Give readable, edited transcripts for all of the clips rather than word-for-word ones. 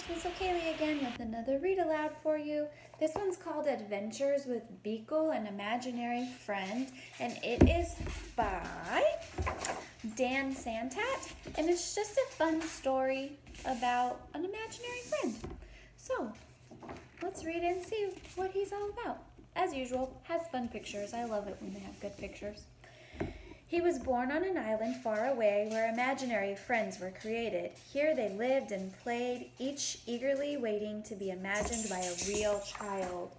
It's Miss O'Kaylee again with another read aloud for you. This one's called Adventures with Beekle, an Imaginary Friend, and it is by Dan Santat, and it's just a fun story about an imaginary friend. So, let's read it and see what he's all about. As usual, has fun pictures. I love it when they have good pictures. He was born on an island far away where imaginary friends were created. Here they lived and played, each eagerly waiting to be imagined by a real child.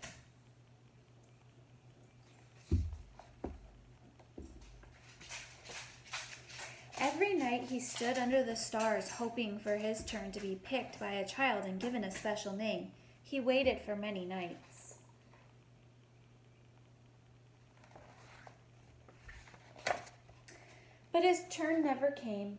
Every night he stood under the stars hoping for his turn to be picked by a child and given a special name. He waited for many nights. But his turn never came.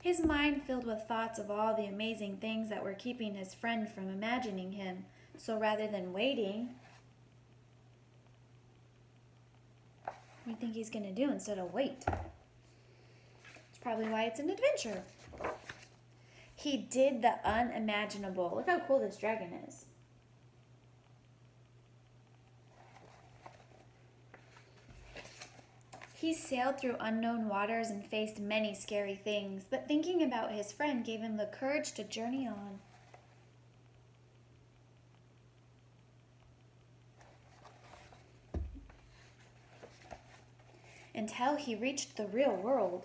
His mind filled with thoughts of all the amazing things that were keeping his friend from imagining him. So rather than waiting, what do you think he's going to do instead of wait? It's probably why it's an adventure. He did the unimaginable. Look how cool this dragon is. He sailed through unknown waters and faced many scary things, but thinking about his friend gave him the courage to journey on. Until he reached the real world.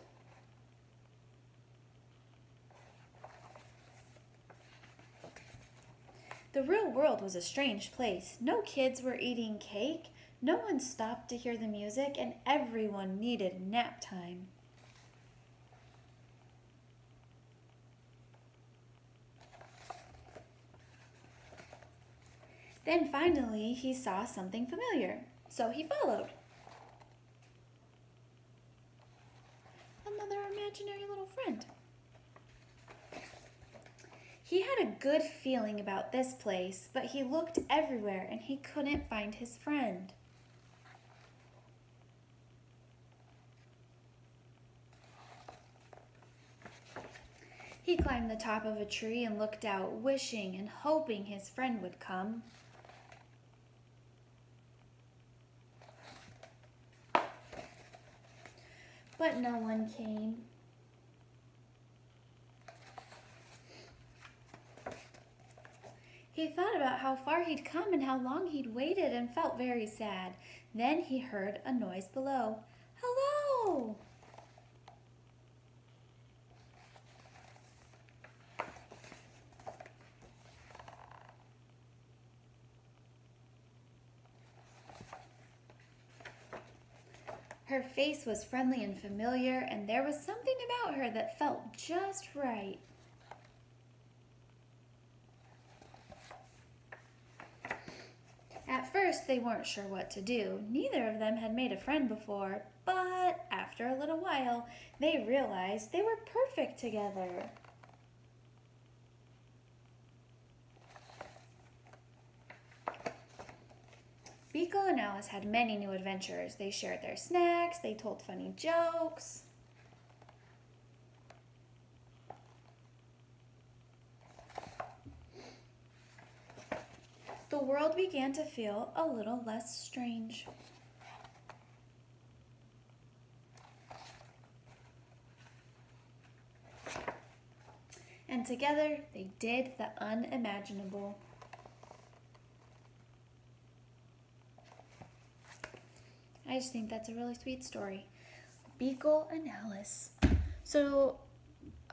The real world was a strange place. No kids were eating cake. No one stopped to hear the music, and everyone needed nap time. Then finally, he saw something familiar, so he followed. Another imaginary little friend. He had a good feeling about this place, but he looked everywhere and he couldn't find his friend. He climbed the top of a tree and looked out, wishing and hoping his friend would come. But no one came. He thought about how far he'd come and how long he'd waited and felt very sad. Then he heard a noise below. Hello! Her face was friendly and familiar, and there was something about her that felt just right. At first, they weren't sure what to do. Neither of them had made a friend before, but after a little while, they realized they were perfect together. Beekle and Alice had many new adventures. They shared their snacks, they told funny jokes. The world began to feel a little less strange. And together, they did the unimaginable. I just think that's a really sweet story. Beekle and Alice. So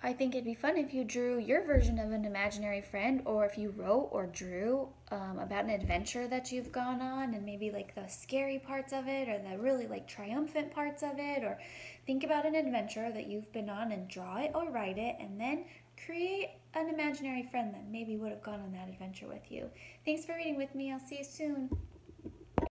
I think it'd be fun if you drew your version of an imaginary friend, or if you wrote or drew about an adventure that you've gone on, and maybe like the scary parts of it or the really like triumphant parts of it, or think about an adventure that you've been on and draw it or write it, and then create an imaginary friend that maybe would have gone on that adventure with you. Thanks for reading with me. I'll see you soon.